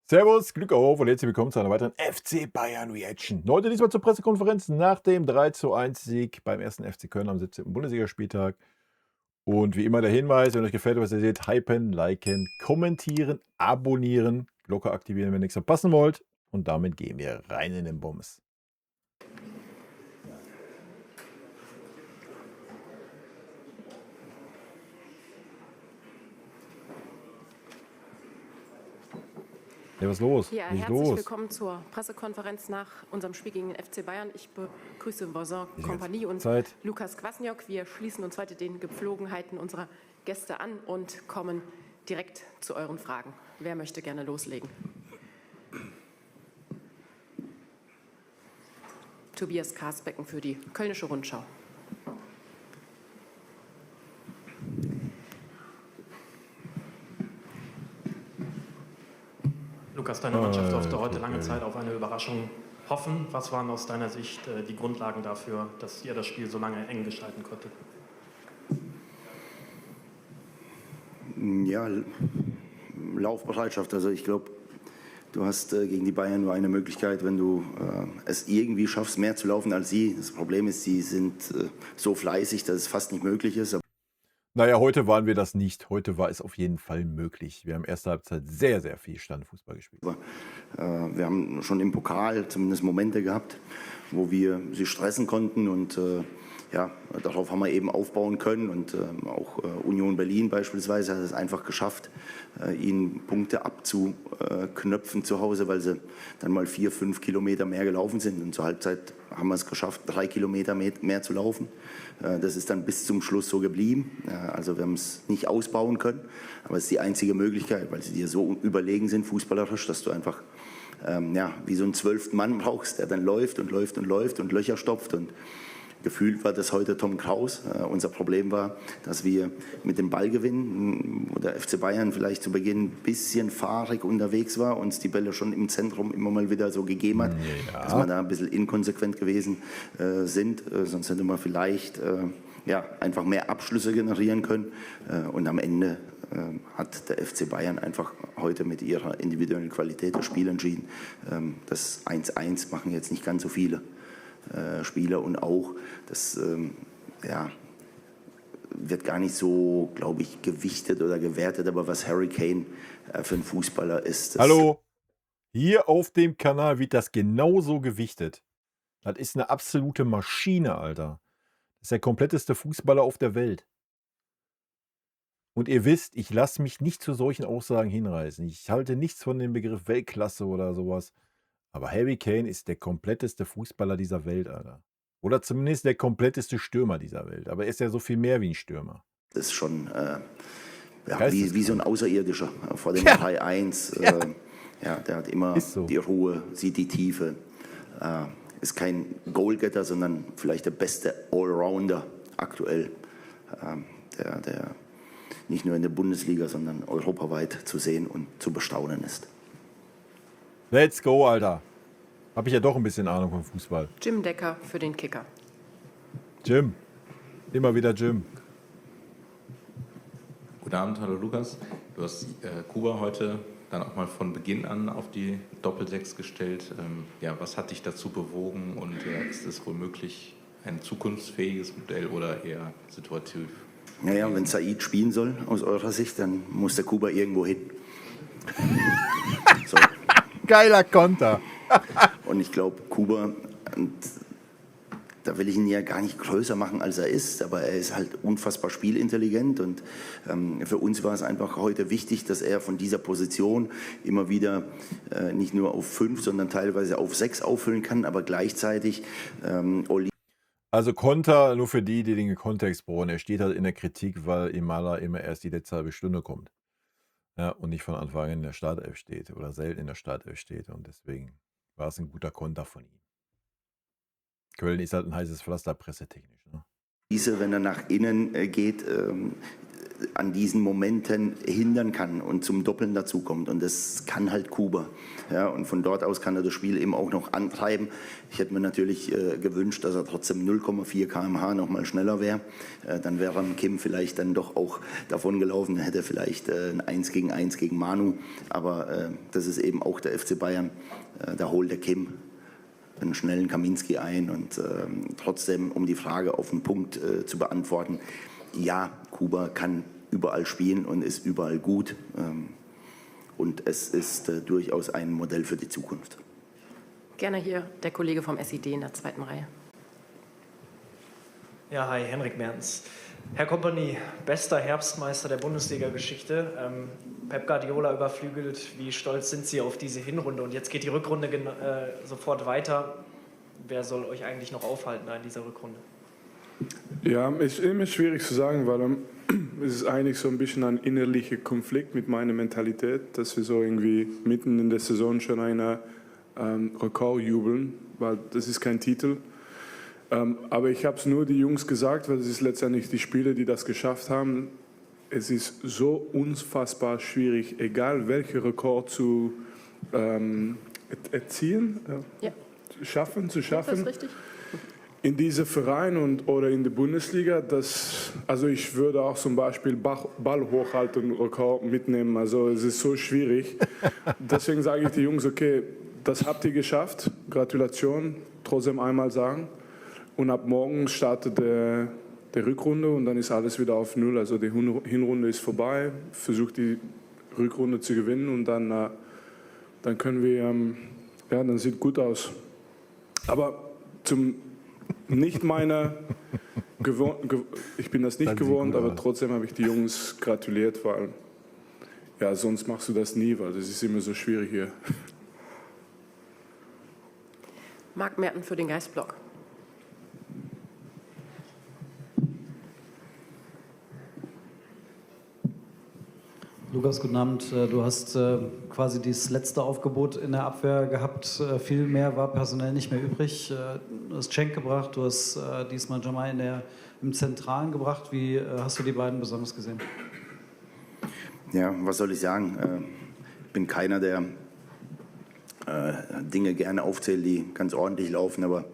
Servus, Glück auf und herzlich willkommen zu einer weiteren FC Bayern Reaction. Heute diesmal zur Pressekonferenz nach dem 3:1 Sieg beim ersten FC Köln am 17. Bundesligaspieltag. Und wie immer der Hinweis, wenn euch gefällt, was ihr seht, hypen, liken, kommentieren, abonnieren, Glocke aktivieren, wenn ihr nichts verpassen wollt. Und damit gehen wir rein in den Bums. Ja, was ist los? Ja, Was ist herzlich los? willkommen zur Pressekonferenz nach unserem Spiel gegen den FC Bayern. Ich begrüße Vincent Die Kompanie ganze und Zeit. Lukas Kwasniok. Wir schließen uns heute den Gepflogenheiten unserer Gäste an und kommen direkt zu euren Fragen. Wer möchte gerne loslegen? Tobias Karsbecken für die Kölnische Rundschau. Lukas, deine Mannschaft durfte heute lange Zeit auf eine Überraschung hoffen. Was waren aus deiner Sicht die Grundlagen dafür, dass ihr das Spiel so lange eng gestalten konntet? Ja, Laufbereitschaft. Also ich glaube, du hast gegen die Bayern nur eine Möglichkeit, wenn du es irgendwie schaffst, mehr zu laufen als sie. Das Problem ist, sie sind so fleißig, dass es fast nicht möglich ist. Naja, heute waren wir das nicht. Heute war es auf jeden Fall möglich. Wir haben erste Halbzeit sehr, sehr viel Standfußball gespielt. Wir haben schon im Pokal zumindest Momente gehabt, wo wir sie stressen konnten und ja, darauf haben wir eben aufbauen können und auch Union Berlin beispielsweise hat es einfach geschafft, ihnen Punkte abzuknöpfen zu Hause, weil sie dann mal 4-5 Kilometer mehr gelaufen sind und zur Halbzeit haben wir es geschafft, 3 Kilometer mehr zu laufen. Das ist dann bis zum Schluss so geblieben. Also wir haben es nicht ausbauen können, aber es ist die einzige Möglichkeit, weil sie dir so überlegen sind fußballerisch, dass du einfach ja, wie so einen 12. Mann brauchst, der dann läuft und läuft und läuft und Löcher stopft und gefühlt war das heute Tom Kraus. Unser Problem war, dass wir mit dem Ballgewinn, wo der FC Bayern vielleicht zu Beginn ein bisschen fahrig unterwegs war, uns die Bälle schon im Zentrum immer mal wieder so gegeben hat, dass wir da ein bisschen inkonsequent gewesen sind. Sonst hätte man vielleicht ja, einfach mehr Abschlüsse generieren können. Und am Ende hat der FC Bayern einfach heute mit ihrer individuellen Qualität das Spiel entschieden. Das 1:1 machen jetzt nicht ganz so viele Spieler und auch das ja, wird gar nicht so, glaube ich, gewichtet oder gewertet, aber was Harry Kane für ein Fußballer ist. Hallo, hier auf dem Kanal wird das genauso gewichtet. Das ist eine absolute Maschine, Alter. Das ist der kompletteste Fußballer auf der Welt. Und ihr wisst, ich lasse mich nicht zu solchen Aussagen hinreißen. Ich halte nichts von dem Begriff Weltklasse oder sowas. Aber Harry Kane ist der kompletteste Fußballer dieser Welt, Alter. Oder zumindest der kompletteste Stürmer dieser Welt. Aber er ist ja so viel mehr wie ein Stürmer. Das ist schon ja, Geisteskrank. wie so ein Außerirdischer vor dem Ja. 3:1. Ja, der hat immer Ist so. die Ruhe, sieht die Tiefe. Ist kein Goalgetter, sondern vielleicht der beste Allrounder aktuell, der nicht nur in der Bundesliga, sondern europaweit zu sehen und zu bestaunen ist. Let's go, Alter. Habe ich ja doch ein bisschen Ahnung vom Fußball. Jim Decker für den Kicker. Jim. Immer wieder Jim. Guten Abend, hallo Lukas. Du hast Kuba heute dann auch mal von Beginn an auf die Doppel-6 gestellt. Ja, was hat dich dazu bewogen und ist es wohl möglich, ein zukunftsfähiges Modell oder eher situativ? Naja, wenn Said spielen soll, aus eurer Sicht, dann muss der Kuba irgendwo hin. So. Geiler Konter. Und ich glaube, Kuba, und da will ich ihn ja gar nicht größer machen, als er ist, aber er ist halt unfassbar spielintelligent und für uns war es einfach heute wichtig, dass er von dieser Position immer wieder nicht nur auf 5, sondern teilweise auf 6 auffüllen kann, aber gleichzeitig Also Konter, nur für die den Kontext brauchen. Er steht halt in der Kritik, weil Imala immer erst die letzte halbe Stunde kommt. Ja, und nicht von Anfang an in der Startelf steht oder selten in der Startelf steht. Und deswegen war es ein guter Konter von ihm. Köln ist halt ein heißes Pflaster pressetechnisch. Ne? wenn er nach innen geht, an diesen Momenten hindern kann und zum Doppeln dazukommt. Und das kann halt Kuba. Ja, und von dort aus kann er das Spiel eben auch noch antreiben. Ich hätte mir natürlich gewünscht, dass er trotzdem 0,4 km/h noch mal schneller wäre. Dann wäre Kim vielleicht dann doch auch davon gelaufen, hätte vielleicht ein 1-gegen-1 gegen Manu. Aber das ist eben auch der FC Bayern. Da holt der Kim einen schnellen Kaminski ein. Und trotzdem, um die Frage auf den Punkt zu beantworten, ja, Kuba kann überall spielen und ist überall gut. Und es ist durchaus ein Modell für die Zukunft. Gerne hier der Kollege vom SID in der zweiten Reihe. Ja, hi, Henrik Mertens. Herr Kompany, bester Herbstmeister der Bundesliga-Geschichte. Pep Guardiola überflügelt. Wie stolz sind Sie auf diese Hinrunde? Und jetzt geht die Rückrunde sofort weiter. Wer soll euch eigentlich noch aufhalten in dieser Rückrunde? Ja, ist immer schwierig zu sagen, weil es ist eigentlich so ein bisschen ein innerlicher Konflikt mit meiner Mentalität, dass wir so irgendwie mitten in der Saison schon einen Rekord jubeln, weil das ist kein Titel. Aber ich habe es nur die Jungs gesagt, weil es ist letztendlich die Spieler, die das geschafft haben. Es ist so unfassbar schwierig, egal welchen Rekord zu erzielen, zu schaffen. Ist das richtig? In diesem Verein oder in der Bundesliga, also ich würde auch zum Beispiel Ball hochhalten und Rekord mitnehmen. Also es ist so schwierig. Deswegen sage ich den Jungs, okay, das habt ihr geschafft. Gratulation, trotzdem einmal sagen. Und ab morgen startet der Rückrunde und dann ist alles wieder auf Null. Also die Hinrunde ist vorbei, versucht die Rückrunde zu gewinnen und dann können wir, dann sieht gut aus. Aber nicht meiner, ich bin das nicht gewohnt, aber trotzdem habe ich die Jungs gratuliert, weil ja, sonst machst du das nie, weil das ist immer so schwierig hier. Marc Merten für den Geistblock. Lukas, guten Abend. Du hast quasi das letzte Aufgebot in der Abwehr gehabt. Viel mehr war personell nicht mehr übrig. Du hast Cenk gebracht, du hast diesmal Jamal im Zentralen gebracht. Wie hast du die beiden besonders gesehen? Ja, was soll ich sagen? Ich bin keiner, der Dinge gerne aufzählt, die ganz ordentlich laufen, aber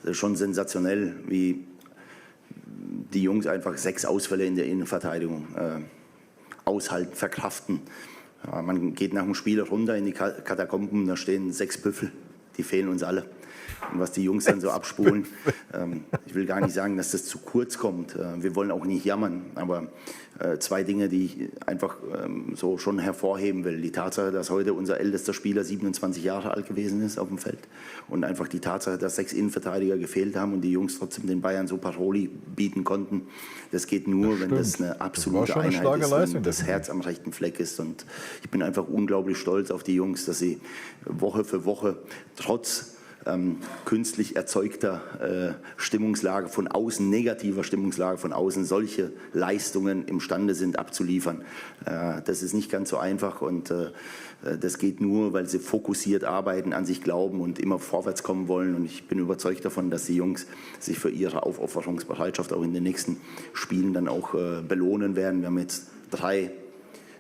es ist schon sensationell, wie die Jungs einfach 6 Ausfälle in der Innenverteidigung aushalten, verkraften. Ja, man geht nach dem Spiel runter in die Katakomben, da stehen 6 Büffel, die fehlen uns alle. Und was die Jungs dann so abspulen, ich will gar nicht sagen, dass das zu kurz kommt. Wir wollen auch nicht jammern, aber 2 Dinge, die ich einfach so schon hervorheben will. Die Tatsache, dass heute unser ältester Spieler 27 Jahre alt gewesen ist auf dem Feld und einfach die Tatsache, dass 6 Innenverteidiger gefehlt haben und die Jungs trotzdem den Bayern so Paroli bieten konnten. Das geht nur, wenn das eine absolute Einheit ist und das Herz am rechten Fleck ist. Und ich bin einfach unglaublich stolz auf die Jungs, dass sie Woche für Woche trotz künstlich erzeugter Stimmungslage von außen, negativer Stimmungslage von außen, solche Leistungen imstande sind abzuliefern. Das ist nicht ganz so einfach und das geht nur, weil sie fokussiert arbeiten, an sich glauben und immer vorwärts kommen wollen. Und ich bin überzeugt davon, dass die Jungs sich für ihre Aufopferungsbereitschaft auch in den nächsten Spielen dann auch belohnen werden. Wir haben jetzt 3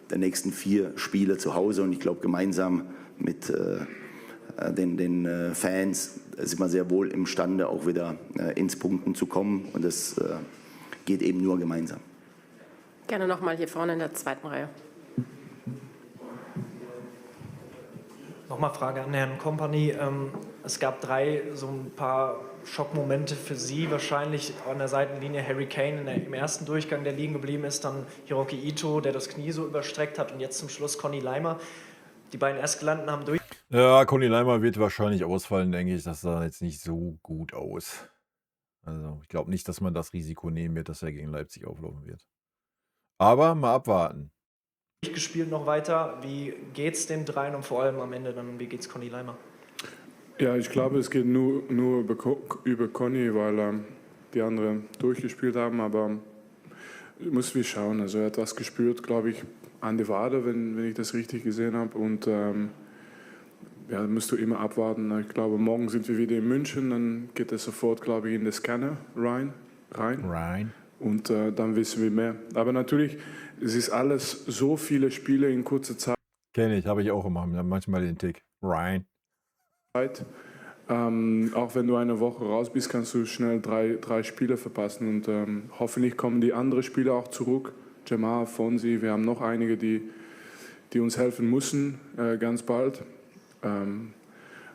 der nächsten 4 Spiele zu Hause und ich glaube gemeinsam mit den Fans sind wir sehr wohl imstande, auch wieder ins Punkten zu kommen. Und das geht eben nur gemeinsam. Gerne noch mal hier vorne in der zweiten Reihe. Nochmal Frage an Herrn Kompany. Es gab 3 so ein paar Schockmomente für Sie, wahrscheinlich an der Seitenlinie Harry Kane im ersten Durchgang, der liegen geblieben ist, dann Hiroki Ito, der das Knie so überstreckt hat und jetzt zum Schluss Conny Leimer. Die beiden Erstgelannten haben durch. Ja, Conny Leimer wird wahrscheinlich ausfallen, denke ich. Das sah jetzt nicht so gut aus. Also ich glaube nicht, dass man das Risiko nehmen wird, dass er gegen Leipzig auflaufen wird. Aber mal abwarten. Gespielt noch weiter. Wie geht's den 3 und vor allem am Ende dann, wie geht's Conny Leimer? Ja, ich glaube, es geht nur über Conny, weil die anderen durchgespielt haben, aber muss wir schauen. Also er hat was gespürt, glaube ich, an der Wade, wenn ich das richtig gesehen habe. Und ja, musst du immer abwarten. Ich glaube, morgen sind wir wieder in München, dann geht er sofort, glaube ich, in den Scanner rein. rein. Und dann wissen wir mehr. Aber natürlich, es ist alles so viele Spiele in kurzer Zeit. Kenne ich, habe ich auch immer. Manchmal den Tick. Rein. Auch wenn du eine Woche raus bist, kannst du schnell drei Spiele verpassen. Und hoffentlich kommen die anderen Spieler auch zurück. Jamal, Fonsi, wir haben noch einige, die uns helfen müssen, ganz bald.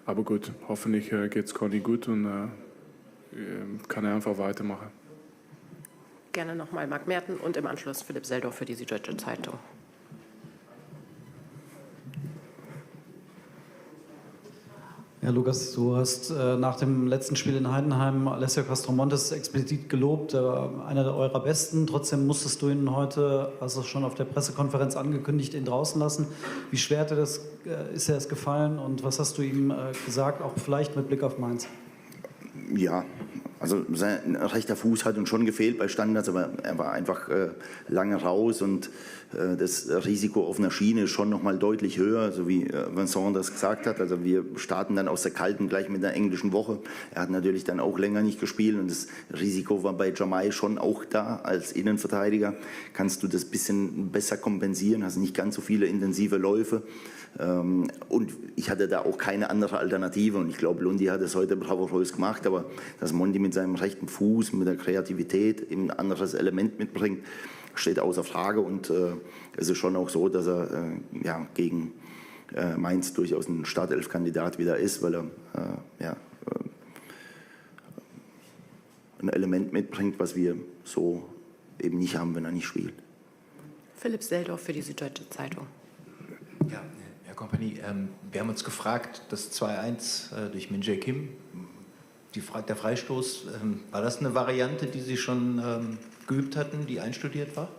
Aber gut, hoffentlich geht es Conny gut und kann er einfach weitermachen. Gerne nochmal Marc Merten und im Anschluss Philipp Seldorf für die Süddeutsche Zeitung. Ja, Lukas, du hast nach dem letzten Spiel in Heidenheim Alessio Castromontes explizit gelobt, einer eurer Besten. Trotzdem musstest du ihn heute, hast du schon auf der Pressekonferenz angekündigt, ihn draußen lassen. Wie schwer ist er es gefallen und was hast du ihm gesagt, auch vielleicht mit Blick auf Mainz? Ja, also sein rechter Fuß hat uns schon gefehlt bei Standards, aber er war einfach lange raus und das Risiko auf einer Schiene ist schon noch mal deutlich höher, so wie Vincent das gesagt hat. Also wir starten dann aus der Kalten gleich mit einer englischen Woche. Er hat natürlich dann auch länger nicht gespielt und das Risiko war bei Jamal schon auch da. Als Innenverteidiger kannst du das ein bisschen besser kompensieren, hast nicht ganz so viele intensive Läufe. Und ich hatte da auch keine andere Alternative und ich glaube, Lundi hat es heute bravourös gemacht, aber dass Monti mit seinem rechten Fuß, mit der Kreativität ein anderes Element mitbringt, steht außer Frage und es ist schon auch so, dass er gegen Mainz durchaus ein Startelf-Kandidat wieder ist, weil er ein Element mitbringt, was wir so eben nicht haben, wenn er nicht spielt. Philipp Seldorf für die Süddeutsche Zeitung. Ja, Herr Kompanie, wir haben uns gefragt, das 2-1 durch Min Jae Kim, der Freistoß, war das eine Variante, die Sie schon geübt hatten, die einstudiert war?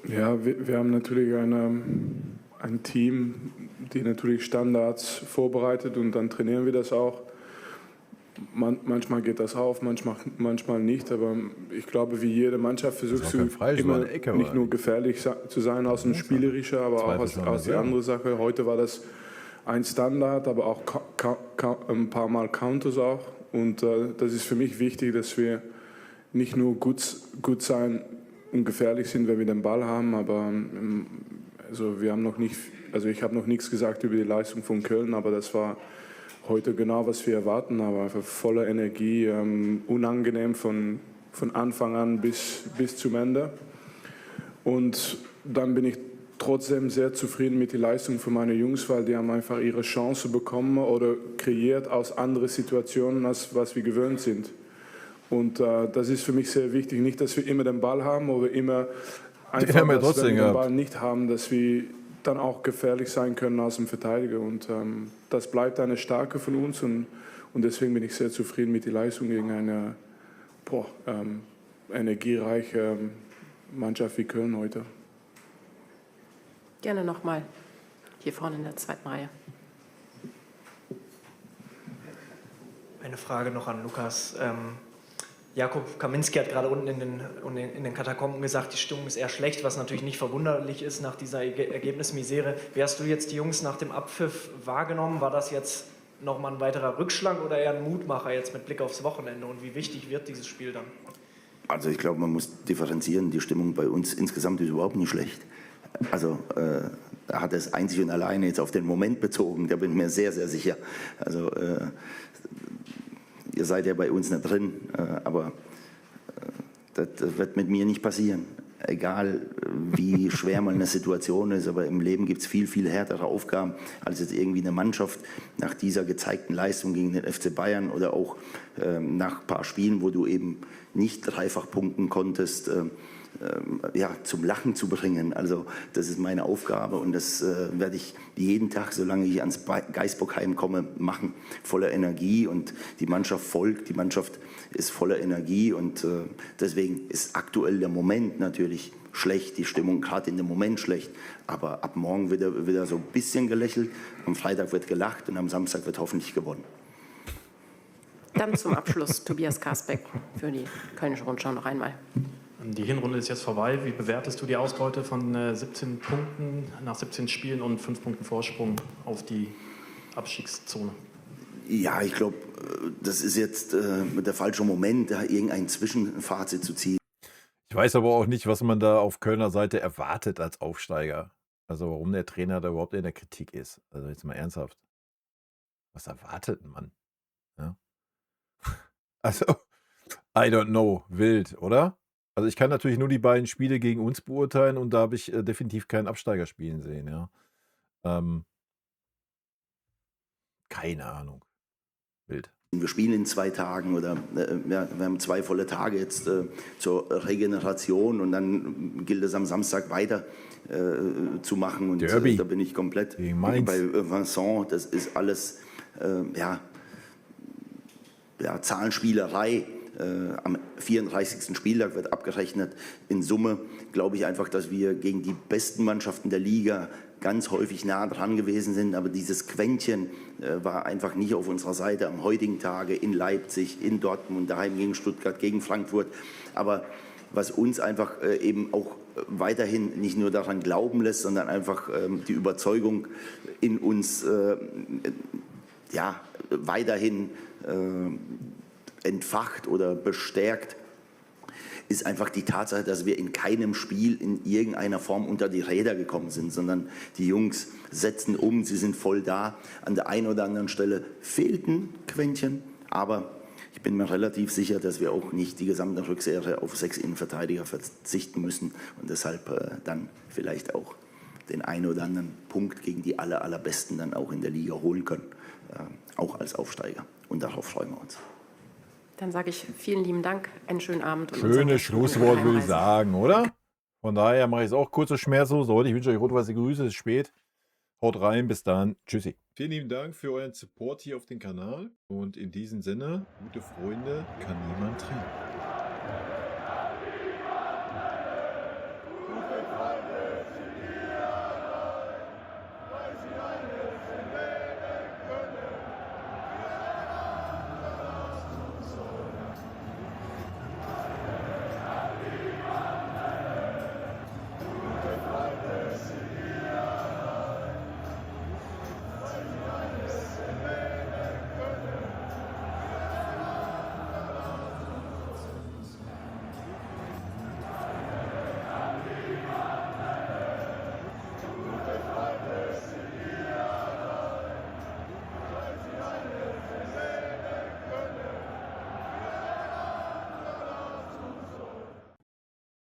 Ja, wir haben natürlich ein Team, die natürlich Standards vorbereitet und dann trainieren wir das auch. Manchmal geht das auf, manchmal nicht, aber ich glaube, wie jede Mannschaft versuchst du immer nicht nur gefährlich zu sein aus dem Spielerischen, aber auch aus der anderen Sache. Heute war das ein Standard, aber auch ein paar Mal Counters auch und das ist für mich wichtig, dass wir nicht nur gut sein und gefährlich sind, wenn wir den Ball haben, aber also wir haben ich habe noch nichts gesagt über die Leistung von Köln, aber das war heute genau, was wir erwarten, aber einfach voller Energie, unangenehm von Anfang an bis zum Ende. Und dann bin ich trotzdem sehr zufrieden mit der Leistung von meinen Jungs, weil die haben einfach ihre Chance bekommen oder kreiert aus anderen Situationen, als was wir gewöhnt sind. Und das ist für mich sehr wichtig, nicht, dass wir immer den Ball haben, aber immer einfach, dass wenn wir den Ball nicht haben, dass wir dann auch gefährlich sein können als ein Verteidiger. Und das bleibt eine Stärke von uns und deswegen bin ich sehr zufrieden mit der Leistung gegen eine energiereiche Mannschaft wie Köln heute. Gerne nochmal hier vorne in der zweiten Reihe. Eine Frage noch an Lukas. Jakub Kaminski hat gerade unten in den Katakomben gesagt, die Stimmung ist eher schlecht, was natürlich nicht verwunderlich ist nach dieser Ergebnismisere. Wie hast du jetzt die Jungs nach dem Abpfiff wahrgenommen? War das jetzt nochmal ein weiterer Rückschlag oder eher ein Mutmacher jetzt mit Blick aufs Wochenende? Und wie wichtig wird dieses Spiel dann? Also ich glaube, man muss differenzieren. Die Stimmung bei uns insgesamt ist überhaupt nicht schlecht. Also er hat es einzig und alleine jetzt auf den Moment bezogen, da bin ich mir sehr, sehr sicher. Also ihr seid ja bei uns nicht drin, aber das wird mit mir nicht passieren. Egal wie schwer mal eine Situation ist, aber im Leben gibt es viel, viel härtere Aufgaben, als jetzt irgendwie eine Mannschaft nach dieser gezeigten Leistung gegen den FC Bayern oder auch nach ein paar Spielen, wo du eben nicht dreifach punkten konntest, zum Lachen zu bringen. Also das ist meine Aufgabe und das werde ich jeden Tag, solange ich ans Geisbockheim komme, machen. Voller Energie und die Mannschaft folgt, die Mannschaft ist voller Energie und deswegen ist aktuell der Moment natürlich schlecht, die Stimmung gerade in dem Moment schlecht, aber ab morgen wird wieder so ein bisschen gelächelt, am Freitag wird gelacht und am Samstag wird hoffentlich gewonnen. Dann zum Abschluss Tobias Karsbeck für die Kölnische Rundschau noch einmal. Die Hinrunde ist jetzt vorbei. Wie bewertest du die Ausbeute von 17 Punkten nach 17 Spielen und 5 Punkten Vorsprung auf die Abstiegszone? Ja, ich glaube, das ist jetzt der falsche Moment, da irgendein Zwischenfazit zu ziehen. Ich weiß aber auch nicht, was man da auf Kölner Seite erwartet als Aufsteiger. Also warum der Trainer da überhaupt in der Kritik ist. Also jetzt mal ernsthaft. Was erwartet man? Ja? Also, I don't know. Wild, oder? Also ich kann natürlich nur die beiden Spiele gegen uns beurteilen und da habe ich definitiv keinen Absteiger spielen sehen, ja. Keine Ahnung. Wild. Wir spielen in 2 Tagen oder wir haben 2 volle Tage jetzt zur Regeneration und dann gilt es am Samstag weiter zu machen. Und Derby. Da bin ich komplett Gegen Mainz. bei Vincent. Das ist alles Zahlenspielerei. Am 34. Spieltag wird abgerechnet. In Summe glaube ich einfach, dass wir gegen die besten Mannschaften der Liga ganz häufig nah dran gewesen sind. Aber dieses Quäntchen war einfach nicht auf unserer Seite am heutigen Tage in Leipzig, in Dortmund, daheim gegen Stuttgart, gegen Frankfurt. Aber was uns einfach eben auch weiterhin nicht nur daran glauben lässt, sondern einfach die Überzeugung in uns weiterhin entfacht oder bestärkt, ist einfach die Tatsache, dass wir in keinem Spiel in irgendeiner Form unter die Räder gekommen sind, sondern die Jungs setzen um, sie sind voll da. An der einen oder anderen Stelle fehlten Quäntchen, aber ich bin mir relativ sicher, dass wir auch nicht die gesamte Rückserie auf 6 Innenverteidiger verzichten müssen und deshalb dann vielleicht auch den einen oder anderen Punkt gegen die allerbesten dann auch in der Liga holen können, auch als Aufsteiger. Und darauf freuen wir uns. Dann sage ich vielen lieben Dank, einen schönen Abend. Und Schönes Schlusswort, würde ich sagen, oder? Von daher mache ich es auch kurz und schmerzlos. So, ich wünsche euch rot-weiße Grüße, es ist spät. Haut rein, bis dann. Tschüssi. Vielen lieben Dank für euren Support hier auf dem Kanal. Und in diesem Sinne, gute Freunde kann niemand trennen.